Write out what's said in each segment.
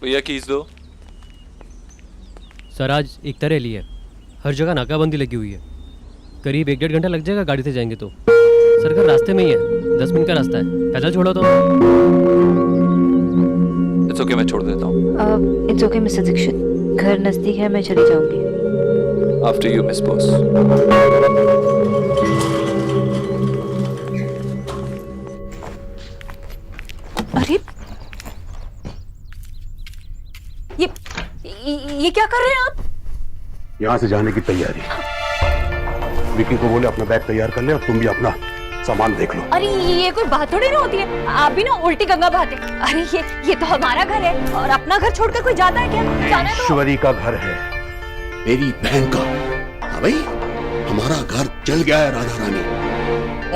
भैया कीज दो। सर आज एक तरह ली है, हर जगह नाकाबंदी लगी हुई है। करीब 1-1.5 घंटा लग जाएगा गाड़ी से जाएंगे तो। सर घर रास्ते में ही है, 10 मिनट का रास्ता है, पैदल छोड़ो तो। इट्स ओके, मैं छोड़ देता हूँ। इट्स ओके मिस्टर दीक्षित, घर नजदीक है, मैं चली जाऊंगी। After you miss boss. अरे ये क्या कर रहे हैं आप? यहाँ से जाने की तैयारी। विकी को बोले अपना बैग तैयार कर ले और तुम भी अपना सामान देख लो। अरे ये कोई बात थोड़ी ना होती है, आप भी ना उल्टी गंगा बहाते। अरे ये तो हमारा घर है और अपना घर छोड़कर कोई जाता है क्या? जाना है तो ईश्वरी का घर है, मेरी बहन का। हाँ भाई, हमारा घर जल गया है राधा रानी,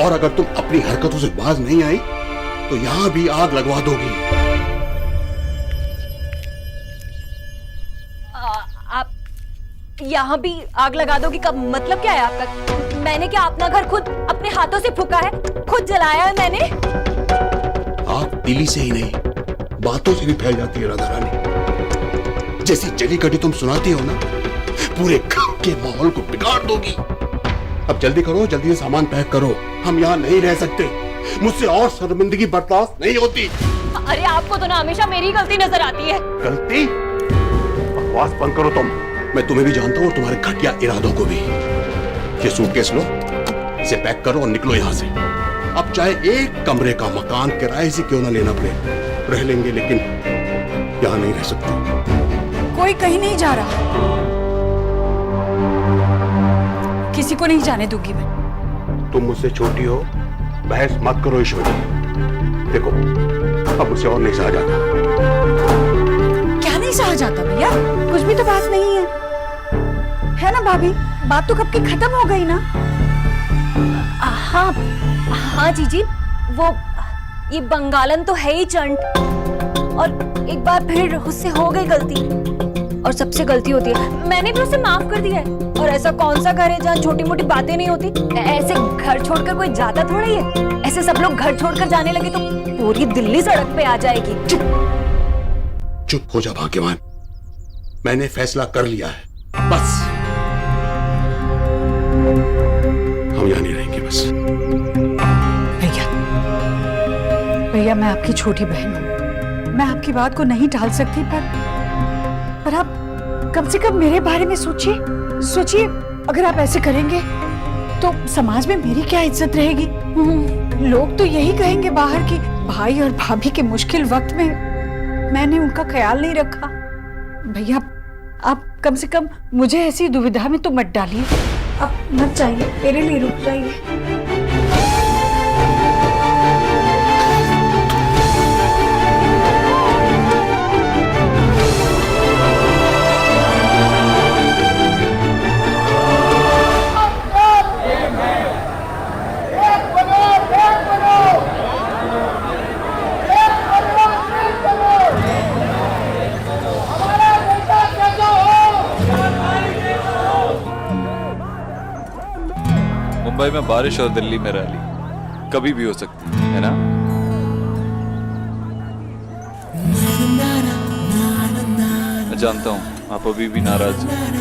और अगर तुम अपनी हरकतों से बाज नहीं आई तो यहाँ भी आग लगवा दोगी। आप यहाँ भी आग लगा दोगी का मतलब क्या है आपका? मैंने क्या अपना घर खुद अपने हाथों से फूका है, खुद जलाया है मैंने? आग दिली से ही नहीं, बातों से भी फैल जाती है राधा रानी। जैसी जली कटी तुम सुनाती हो ना, पूरे गांव के माहौल को बिगाड़ दोगी। अब जल्दी करो, जल्दी से सामान पैक करो, हम यहाँ नहीं रह सकते। मुझसे और शर्मिंदगी बर्दाश्त नहीं होती। अरे आपको तो ना हमेशा मेरी गलती नजर आती है। गलती? बकवास बंद करो तुम। मैं तुम्हें भी जानता हूँ और तुम्हारे घटिया इरादों को भी। ये सूटकेस लो, इसे पैक करो और निकलो यहाँ से। अब चाहे एक कमरे का मकान किराए से क्यों ना लेना पड़े, रह लेंगे, लेकिन यहाँ नहीं रह सकते। कोई कहीं नहीं जा रहा, किसी को नहीं जाने दूंगी मैं। तुम मुझसे छोटी हो, बहस मत करो ईश्वरी। देखो अब मुझसे और नहीं सहा जाता। क्या नहीं सहा जाता भैया? कुछ भी तो बात नहीं है ना भाभी? बात तो कब की खत्म हो गई ना। हाँ हाँ जीजी, वो ये बंगालन तो है ही चंट, और एक बार फिर उससे हो गई गलती, और सबसे गलती होती है। मैंने भी उसे माफ कर दिया है। और ऐसा कौन सा घर है जहाँ छोटी मोटी बातें नहीं होती? ऐसे घर छोड़कर कोई जाता थोड़ा ही है। ऐसे सब लोग घर छोड़कर जाने लगे तो पूरी दिल्ली सड़क पे आ जाएगी। चुप हो जा भाग्यवान, मैंने फैसला कर लिया है, बस हम यहाँ नहीं रहेंगे। बस भैया मैं आपकी छोटी बहन हूँ, मैं आपकी बात को नहीं टाल सकती, पर आप कम से कम मेरे बारे में सोचिए। अगर आप ऐसे करेंगे तो समाज में मेरी क्या इज्जत रहेगी? लोग तो यही कहेंगे बाहर की, भाई और भाभी के मुश्किल वक्त में मैंने उनका ख्याल नहीं रखा। भैया आप कम से कम मुझे ऐसी दुविधा में तो मत डालिए। आप मत जाइए, मेरे लिए रुक जाइए। मुंबई में बारिश और दिल्ली में रैली कभी भी हो सकती है ना? मैं जानता हूँ आप अभी भी नाराज हैं,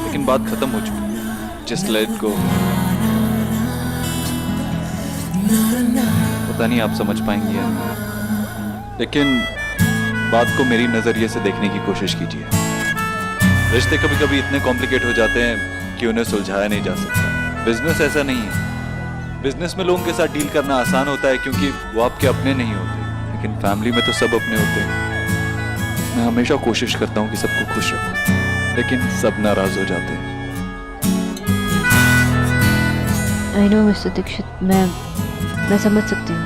लेकिन बात खत्म हो चुकी है। Just let go. पता नहीं आप समझ पाएंगे या नहीं, लेकिन बात को मेरी नजरिए से देखने की कोशिश कीजिए। रिश्ते कभी कभी इतने कॉम्प्लिकेट हो जाते हैं कि उन्हें सुलझाया नहीं जा सकता। बिजनेस ऐसा नहीं है। बिजनेस में लोगों के साथ डील करना आसान होता है क्योंकि वो आपके अपने नहीं होते, लेकिन फैमिली में तो सब अपने होते हैं। मैं हमेशा कोशिश करता हूँ कि सबको खुश रखूं, लेकिन सब नाराज हो जाते हैं। I know मिस्टर दीक्षित, मैं समझ सकती हूँ,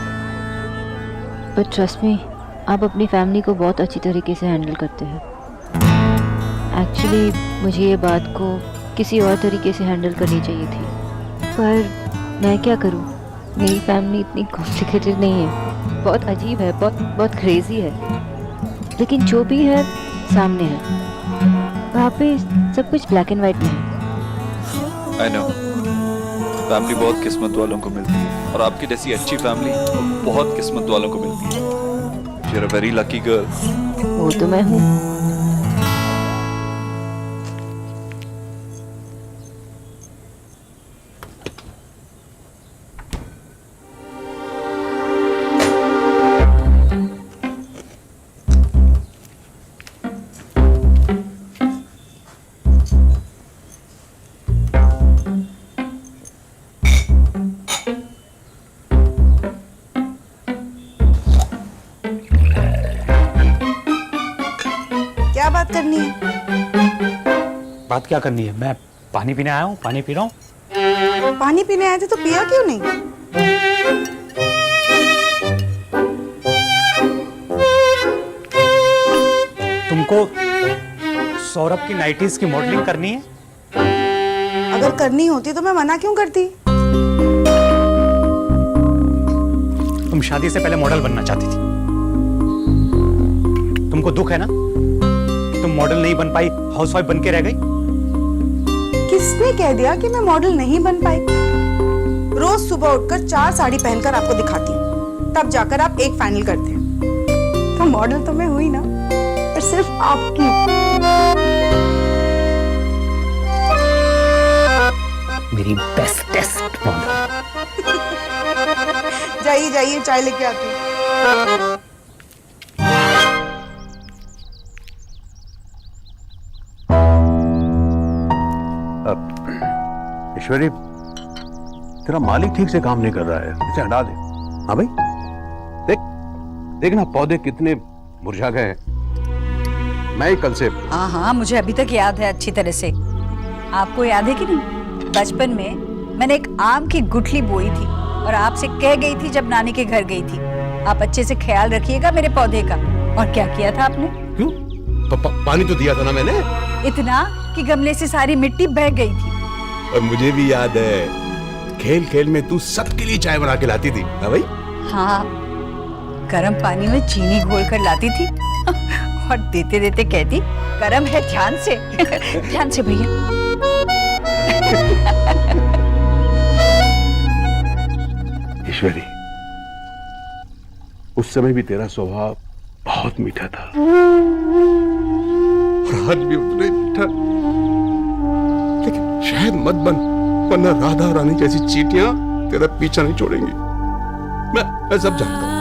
पर ट्रस्ट मी, आप अपनी फैमिली को बहुत अच्छी तरीके से हैंडल करते हैं। एक्चुअली मुझे ये बात को किसी और तरीके से हैंडल करनी चाहिए थी, पर मैं क्या करूं? मेरी फैमिली इतनी कॉम्प्लिकेटेड नहीं है, बहुत अजीब है, बहुत क्रेजी है, लेकिन जो भी है सामने है। वहाँ पे सब कुछ ब्लैक एंड वाइट में है। आई नो, फैमिली बहुत किस्मत वालों को मिलती है, और आपकी जैसी अच्छी फैमिली बहुत किस्मत वालों को मिलती है। You're a very lucky girl. वो तो मैं हूँ। क्या बात करनी है? बात क्या करनी है? मैं पानी पीने आया हूँ, पानी पी रहा हूँ। पानी पीने आए थे तो पिया क्यों नहीं? तुमको सौरभ की नाइटीज की मॉडलिंग करनी है? अगर करनी होती तो मैं मना क्यों करती? तुम शादी से पहले मॉडल बनना चाहती थी। तुमको दुख है ना कि तुम मॉडल नहीं बन पाई, हाउसवाइफ बन के रह गई। किसने कह दिया कि मैं मॉडल नहीं बन पाई? रोज सुबह उठकर 4 साड़ी पहनकर आपको दिखाती हूँ, तब जाकर आप एक फाइनल करते हैं। तो मॉडल तो मैं हुई ना, पर सिर्फ आपकी। मेरी बेस्टेस्ट मॉडल। जाइए जाइए, चाय लेके आती हूँ। ईश्वरी, तेरा मालिक ठीक से काम नहीं कर रहा है, इसे हटा दे। हाँ भाई, देखना पौधे कितने मुरझा गए हैं। मैं ही कल से। हाँ हाँ, मुझे अभी तक याद है अच्छी तरह से। आपको याद है कि नहीं, बचपन में मैंने एक आम की गुठली बोई थी और आपसे कह गई थी जब नानी के घर गई थी, आप अच्छे से ख्याल रखिएगा मेरे पौधे का। और क्या किया था आपने? क्यों? पानी तो दिया था ना मैंने। इतना कि गमले से सारी मिट्टी बह गई थी। और मुझे भी याद है, खेल खेल में तू सबके लिए चाय बना के लाती थी ना भाई? हाँ, गर्म पानी में चीनी घोल कर लाती थी और देते देते कहती, गर्म है, ध्यान से ध्यान से भैया। ईश्वरी, उस समय भी तेरा स्वभाव बहुत मीठा था और आज भी उतना ही मीठा। लेकिन शायद मत बन, वरना राधा रानी जैसी चींटियां तेरा पीछा नहीं छोड़ेंगी। मैं सब जानता हूँ।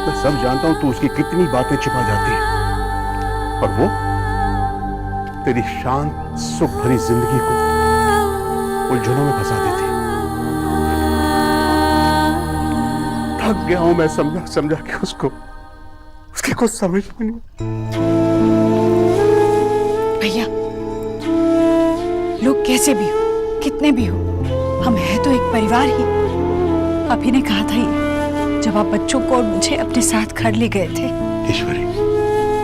मैं सब जानता हूं तू उसकी कितनी बातें छिपा जाती है, और वो तेरी शांत सुख भरी जिंदगी को उलझनों में फंसा देती है। थक गया हूं मैं समझा समझा के उसकी कुछ समझ में नहीं। भैया, लोग कैसे भी हो, कितने भी हो, हम हैं तो एक परिवार ही। आप ही ने कहा था ये जब आप बच्चों को और मुझे अपने साथ घर ले गए थे। ईश्वरी,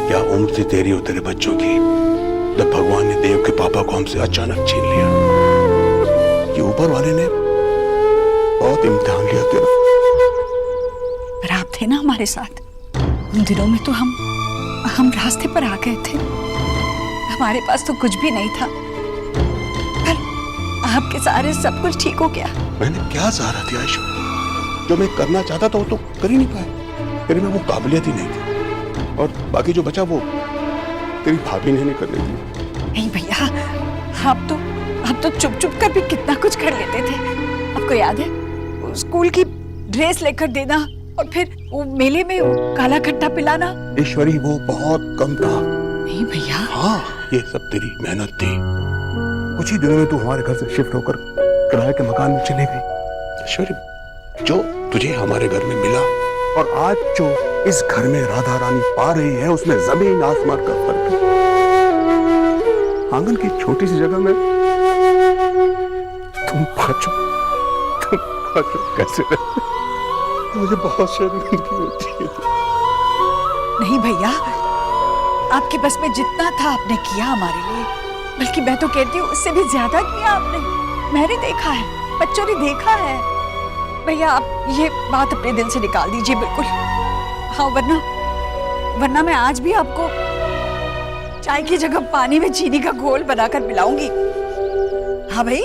क्या उम्र थी तेरी और तेरे बच्चों की जब भगवान ने देव के पापा को हमसे अचानक छीन लिया। ये ऊपर वाले ने बहुत इम्तिहान लिया तेरा। पर आप थे ना हमारे साथ उन दिनों में, तो हम रास्ते पर आ गए थे। हमारे पास तो कुछ भी नहीं था, पर आपके सहारे सब कुछ ठीक हो गया। मैंने क्या सहारा दिया ईश्वर? जो मैं करना चाहता था वो तो कर ही नहीं पाया। तेरे में वो काबिलियत ही नहीं थी, और बाकी जो बचा वो तेरी भाभी ने नहीं करने दी। नहीं भैया, आप तो चुप चुप कर भी कितना कुछ कर लेते थे। आपको याद है, वो स्कूल की ड्रेस लेकर देना और फिर वो मेले में वो काला खट्टा पिलाना। ईश्वरी, वो बहुत कम था। नहीं भैया। हाँ, ये सब तेरी मेहनत थी। कुछ ही दिनों में तू हमारे घर से शिफ्ट होकर किराए के मकान में चली गई। ईश्वरी, जो तुझे हमारे घर में मिला और आज जो इस घर में राधा रानी पा रही है, उसमें जमीन आसमान का फर्क है। आंगन की छोटी सी जगह में तुम पांचों कैसे रहते? मुझे बहुत शर्मिंदगी होती है। नहीं भैया, आपके बस में जितना था आपने किया हमारे लिए, बल्कि मैं तो कहती हूँ उससे भी ज्यादा किया आपने। मैंने देखा है, बच्चों ने देखा है। भैया, आप ये बात अपने दिल से निकाल दीजिए बिल्कुल। हाँ, वरना मैं आज भी आपको चाय की जगह पानी में चीनी का घोल बनाकर पिलाऊंगी। हाँ भाई।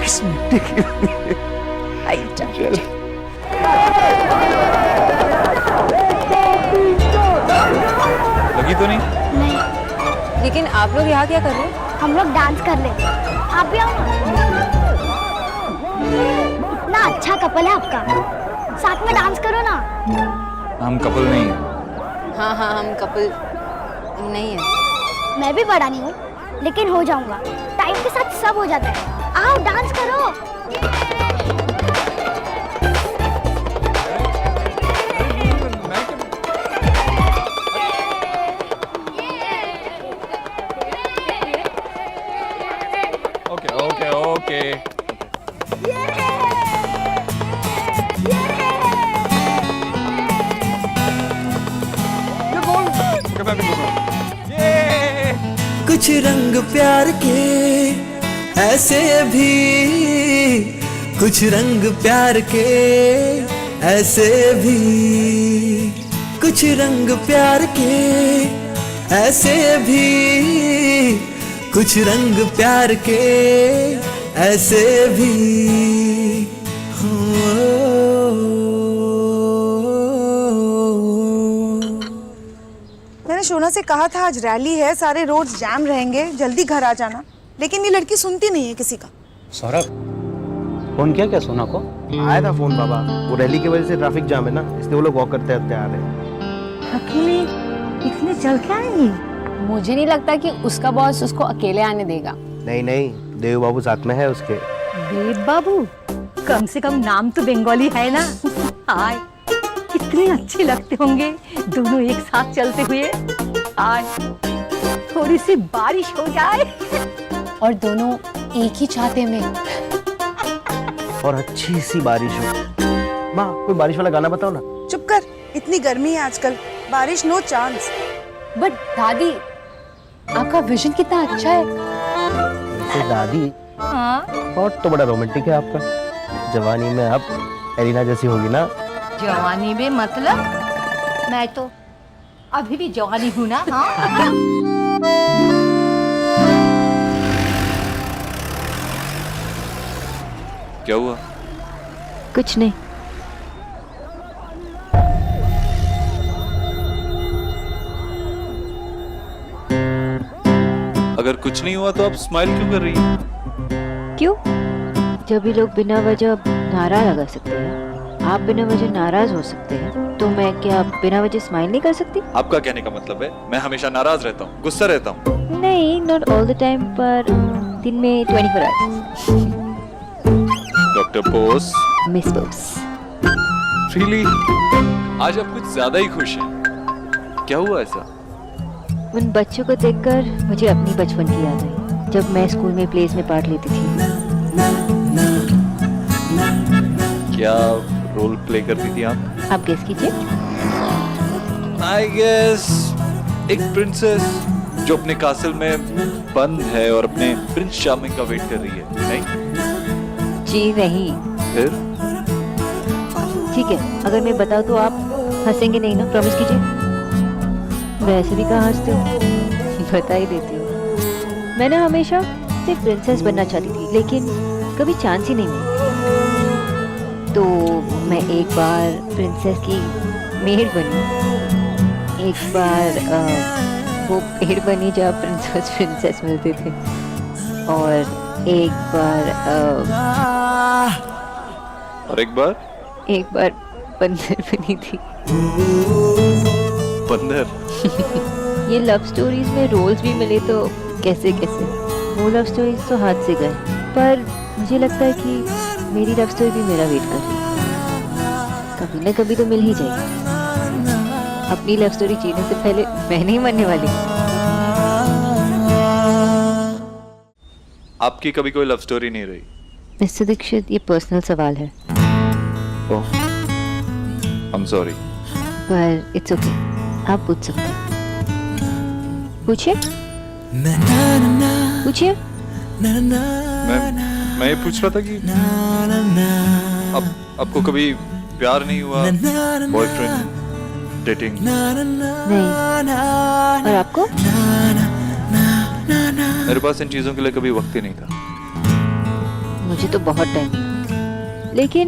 इस मिट्टी की तो नहीं? नहीं, लेकिन आप लोग यहाँ क्या कर रहे हो? हम लोग डांस कर ले। आप भी आओ ना। इतना अच्छा कपल है आपका, साथ में डांस करो ना। हम कपल नहीं है। हाँ हाँ, हम कपल नहीं है। मैं भी बड़ा नहीं हूँ, लेकिन हो जाऊंगा। टाइम के साथ सब हो जाता है। आओ डांस करो। Okay okay okay. मैं भी बोल रहा हूँ। कुछ रंग प्यार के ऐसे भी, कुछ रंग प्यार के ऐसे भी, कुछ रंग प्यार के ऐसे भी, कुछ रंग प्यार के ऐसे भी मैंने शोना से कहा था आज रैली है, सारे रोड्स जैम रहेंगे, जल्दी घर आ जाना, लेकिन ये लड़की सुनती नहीं है किसी का। सौरभ, फोन किया क्या सोना को? आया था फोन बाबा, वो रैली की वजह से ट्रैफिक जाम है ना, इसलिए वो लोग वॉक करते रहते आ रहे हैं। अकेले इतने चल के आएंगे? मुझे नहीं लगता कि उसका बॉस उसको अकेले आने देगा। नहीं नहीं, देव बाबू साथ में है उसके। देव बाबू, कम से कम नाम तो बंगाली है ना। हाय, कितने अच्छे लगते होंगे दोनों एक साथ चलते हुए। हाय, थोड़ी सी बारिश हो जाए और दोनों एक ही छाते में। और अच्छी सी बारिश हो। माँ, कोई बारिश वाला गाना बताओ ना। चुप कर, इतनी गर्मी है आजकल, बारिश नो चांस। बट दादी, आपका विजन कितना अच्छा है। वैसे दादी, हाँ, बहुत तो बड़ा रोमांटिक है आपका। जवानी में आप एलिना जैसी होगी ना। जवानी में मतलब मैं तो अभी भी जवानी हूँ ना। हाँ। क्या हुआ? कुछ नहीं। अगर कुछ नहीं हुआ तो आप स्माइल क्यों कर रही हैं? क्यों? जब भी लोग बिना वजह नारा लगा सकते हैं, आप बिना वजह नाराज हो सकते हैं, तो मैं क्या बिना वजह स्माइल नहीं कर सकती? आपका कहने का मतलब है मैं हमेशा नाराज रहता हूँ, गुस्सा रहता हूँ? नहीं, नॉट ऑल द टाइम, पर दिन में 24 hours. Doctor Bose. Miss Bose. Really? आज आप कुछ ज्यादा ही खुश हैं। क्या हुआ ऐसा? उन बच्चों को देखकर मुझे अपनी बचपन की याद आई, जब मैं स्कूल में प्लेस में पार्ट लेती थी। क्या रोल प्ले करती थी आप गेस कीजिए। आई गेस एक प्रिंसेस जो अपने कासल में बंद है और अपने प्रिंस चार्मिंग का वेट कर रही है, नहीं? जी नहीं। फिर? ठीक है, अगर मैं बताऊं तो आप हंसेंगे नहीं ना? प्रॉमिस कीजिए। वैसे भी कहाँ हंसते हो, बता ही देती हूँ। मैं ना हमेशा सिर्फ प्रिंसेस बनना चाहती थी, लेकिन कभी चांस ही नहीं मिला। तो मैं एक बार प्रिंसेस की मेड बनी, एक बार वो पेड़ बनी जहाँ प्रिंसेस प्रिंसेस मिलते थे, और एक बार बंदर बनी थी। बंदर? ये लव स्टोरीज में रोल्स भी मिले तो कैसे कैसे, वो लव स्टोरीज तो हाथ से गए, पर मुझे लगता है कि मेरी लव स्टोरी भी मेरा वेट कर रही है। कभी ना कभी तो मिल ही जाएगी। अपनी लव स्टोरी जीने से पहले मैं नहीं मरने वाली। आपकी कभी कोई लव स्टोरी नहीं रही? मिस्टर दीक्षित, ये पर्सनल सवाल है। ओह, आई एम सॉरी। पर इट्स ओके, आप पूछ सकते हैं। पूछिए पूछिए। मैं ये पूछ रहा था कि आपको कभी प्यार नहीं हुआ? Boyfriend, dating? नहीं। और आपको? मेरे पास इन चीजों के लिए कभी वक्त ही नहीं था। मुझे तो बहुत टाइम था, लेकिन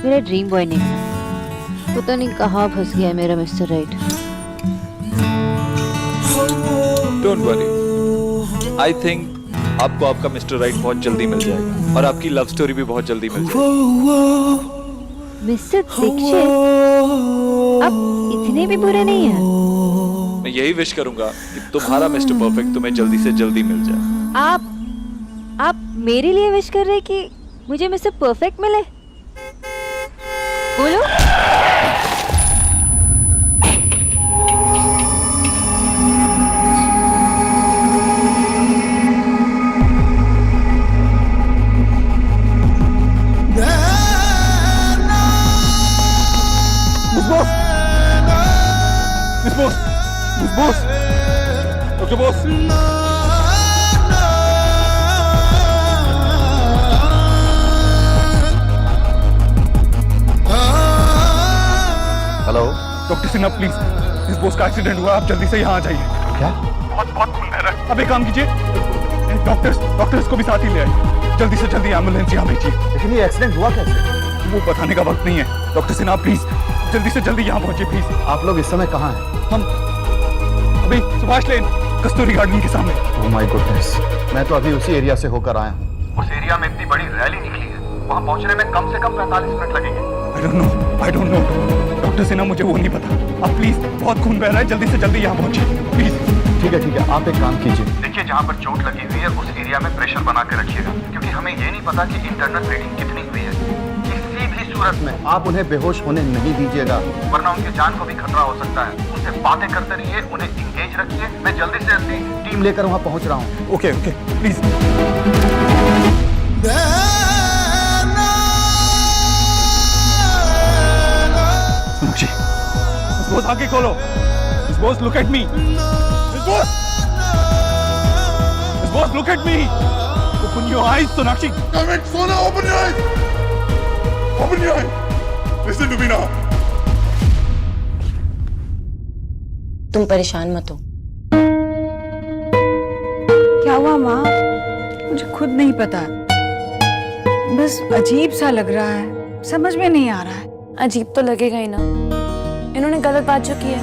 मेरा ड्रीम बॉय नहीं था। पता नहीं कहाँ फंस गया मेरा mister right. Don't worry, I think आपको आपका मिस्टर राइट बहुत जल्दी मिल जाएगा और आपकी लव स्टोरी भी बहुत जल्दी मिल जाएगी। मिस्टर दीक्षित, आप इतने भी बुरे नहीं हैं। मैं यही विश करूंगा कि तुम्हारा मिस्टर परफेक्ट तुम्हें जल्दी से जल्दी मिल जाए। आप मेरे लिए विश कर रहे हैं कि मुझे मिस्टर परफेक्ट मिले? बोलो। Doctor boss, hello doctor Sinha please, इस बॉस का एक्सीडेंट हुआ, आप जल्दी से यहाँ आ जाइए। क्या? बहुत खून बह रहा है। अब एक काम कीजिए, डॉक्टर्स को भी साथ ही ले आइए, जल्दी से जल्दी एम्बुलेंस यहाँ भेजिए। लेकिन ये एक्सीडेंट हुआ कैसे? वो बताने का वक्त नहीं है। डॉक्टर सिन्हा प्लीज जल्दी से जल्दी यहाँ पहुंचे प्लीज। आप लोग इस समय कहाँ हैं? हम अभी सुभाष लेन कस्तूरी गार्डन के सामने। ओह माय गुडनेस, मैं तो अभी उसी एरिया से होकर आया हूँ। उस एरिया में इतनी बड़ी रैली निकली है, वहाँ पहुँचने में कम से कम 45 मिनट लगेंगे। I don't know doctor Sinha, मुझे वो नहीं पता। आप प्लीज, बहुत खून बह रहा है, जल्दी से जल्दी यहाँ पहुंचिए प्लीज। ठीक है, आप एक काम कीजिए। देखिए, जहाँ पर चोट लगी हुई है उस एरिया में प्रेशर बना के रखिएगा, क्योंकि हमें ये नहीं पता कि इंटरनल ब्लीडिंग कितनी हुई है। किसी भी सूरत में आप उन्हें बेहोश होने नहीं दीजिएगा, वरना उनकी जान को भी खतरा हो सकता है। उनसे बातें करते रहिए, उन्हें इंगेज रखिए। मैं जल्दी से जल्दी टीम लेकर वहाँ पहुँच रहा हूँ। Okay please. सोनाक्षी, इस बॉस आगे खोलो। इस बॉस लुक एट मी। इस boss look at me. Open your eyes Sonakshi. Damn it, Sona, open your eyes! Open your eyes! Listen to me now. तुम परेशान मत हो। क्या हुआ माँ? मुझे खुद नहीं पता, बस अजीब सा लग रहा है, समझ में नहीं आ रहा है। अजीब तो लगेगा ही ना, इन्होंने गलत बात जो की है।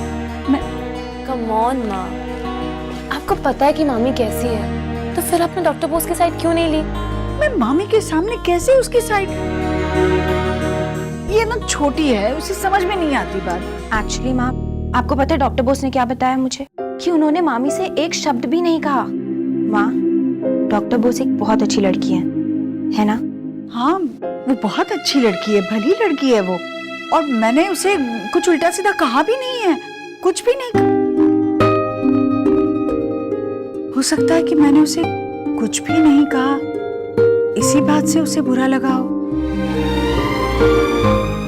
कम ऑन माँ, आपको पता है कि मामी कैसी है, तो फिर आपने डॉक्टर बोस की साइड क्यों नहीं ली? मैं मामी के सामने कैसे उसकी साइड? ये ना छोटी है, उसे समझ में नहीं आती बात। एक्चुअली माँ, आपको पता है डॉक्टर बोस ने क्या बताया मुझे? कि उन्होंने मामी से एक शब्द भी नहीं कहा। माँ, डॉक्टर बोस एक बहुत अच्छी लड़की है ना? हाँ, वो बहुत अच्छी लड़की है, भली लड़की है वो, और मैंने उसे कुछ उल्टा सीधा कहा भी नहीं है, कुछ भी नहीं। हो सकता है कि मैंने उसे कुछ भी नहीं कहा, इसी बात से उसे बुरा लगा हो।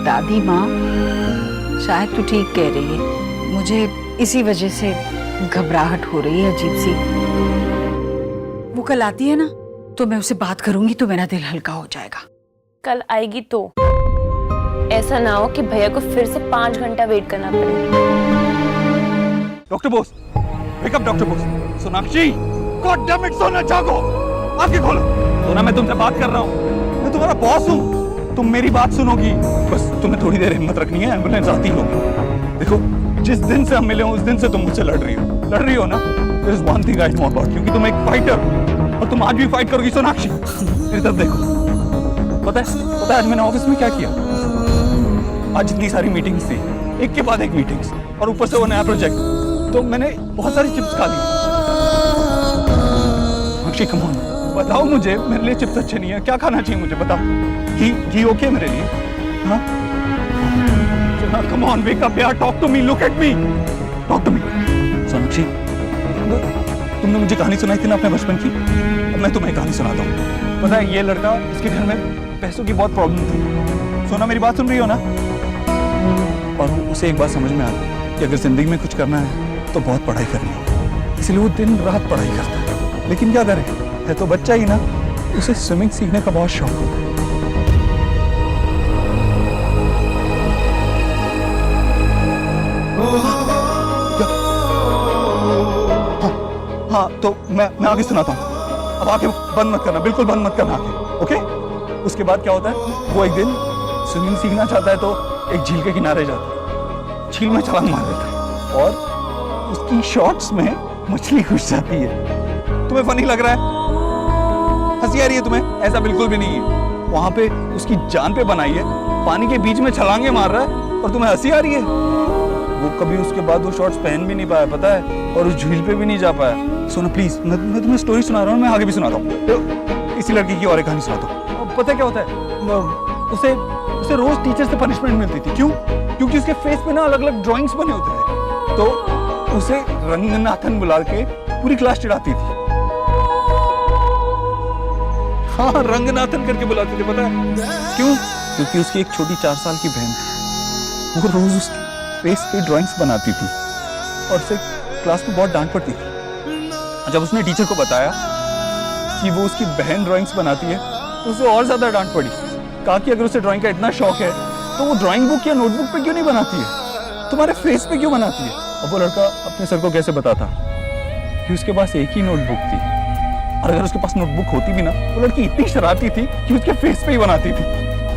दादी माँ, शायद तू ठीक कह रही है, मुझे इसी वजह से घबराहट हो रही है अजीब सी। वो कल आती है ना, तो मैं उससे बात करूंगी तो मेरा दिल हल्का हो जाएगा। कल आएगी तो ऐसा ना हो कि भैया को फिर से 5 घंटा वेट करना पड़े। Doctor Bose, wake up doctor Bose. Sonakshi, god damn it सोना, जागो, आंखें खोलो। सोना, मैं तुमसे बात कर रहा हूँ, मैं तुम्हारा बॉस हूँ, तुम मेरी बात सुनोगी। बस तुम्हें थोड़ी देर हिम्मत रखनी है, एम्बुलेंस आती होगी। देखो, जिस दिन से हम मिले हो उस दिन से तुम मुझसे लड़ रही हो ना। There is one thing I know about you, क्योंकि तुम एक फाइटर और तुम आज भी फाइट करोगी। सोनाक्षी, मेरी तरफ देखो। पता है आज मैंने ऑफिस में क्या किया? आज इतनी सारी मीटिंग्स थी, एक के बाद एक मीटिंग्स, और ऊपर से वो नया प्रोजेक्ट, तो मैंने बहुत सारी चिप्स खा ली। सोनाक्षी, कम ऑन, बताओ मुझे, मेरे लिए चिप्स अच्छे नहीं है, क्या खाना चाहिए मुझे, बताओ। घी ओके मेरे लिए? हाँ, कम ऑन, वेक अप यार, talk to me, look at me, talk to me. Sonakshi, तुमने मुझे कहानी सुनाई थी ना अपने बचपन की, अब मैं तुम्हें कहानी सुनाता हूँ। पता है, ये लड़का, इसके घर में पैसों की बहुत प्रॉब्लम थी। सोना, मेरी बात सुन रही हो ना? और उसे एक बात समझ में आ गई कि अगर जिंदगी में कुछ करना है तो बहुत पढ़ाई करनी होगी, इसलिए वो दिन रात पढ़ाई करता है। लेकिन क्या करे, है तो बच्चा ही ना, उसे स्विमिंग सीखने का बहुत शौक होता है। हाँ, तो मैं आगे सुनाता हूँ। अब आंखें बंद मत करना, बिल्कुल बंद मत करना आंखें, ओके? उसके बाद क्या होता है, वो एक दिन स्विमिंग सीखना चाहता है तो एक झील के किनारे जाता है, झील में छलांग मार देता है और उसकी शॉर्ट्स में मछली घुस जाती है। तुम्हें फनी लग रहा है? हंसी आ रही है तुम्हें? ऐसा बिल्कुल भी नहीं है। वहां पे उसकी जान पे बनाई है, पानी के बीच में छलांगे मार रहा है और तुम्हें हंसी आ रही है। वो कभी उसके बाद वो शॉर्ट्स पहन भी नहीं पाया, पता है, और उस झील पे भी नहीं जा पाया। सुनो प्लीज, मैं तुम्हें स्टोरी सुना रहा हूँ, मैं आगे भी सुनाता हूँ। तो इसी लड़की की और एक कहानी सुनाता हूँ। पता है क्या होता है, उसे रोज टीचर से पनिशमेंट मिलती थी। क्यों? क्योंकि उसके फेस पे ना अलग अलग ड्राइंग्स बने होते थे, तो उसे रंगनाथन बुला के पूरी क्लास चिढ़ाती थी। हाँ, रंगनाथन करके बुलाते थे, पता है क्यों? क्योंकि उसकी एक छोटी 4 साल की बहन थी। वो रोज उसके फेस पे ड्राइंग्स बनाती थी और उसे क्लास में बहुत डांट पड़ती थी। जब उसने टीचर को बताया कि वो उसकी बहन ड्राइंग्स बनाती है, तो उसे और ज्यादा डांट पड़ी। कहा कि अगर उसे ड्राइंग का इतना शौक है तो वो ड्राइंग बुक या नोटबुक पे क्यों नहीं बनाती है, तुम्हारे फेस पे क्यों बनाती है? अब वो लड़का अपने सर को कैसे बताता कि उसके पास एक ही नोटबुक थी, और अगर उसके पास नोटबुक होती भी ना, वो लड़की इतनी शरारती थी कि उसके फेस पे ही बनाती थी।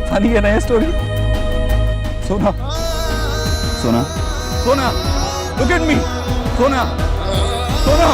फनी है ना ये स्टोरी? सोना, सोना, सोना, लुक एट मी, सोना, सोना।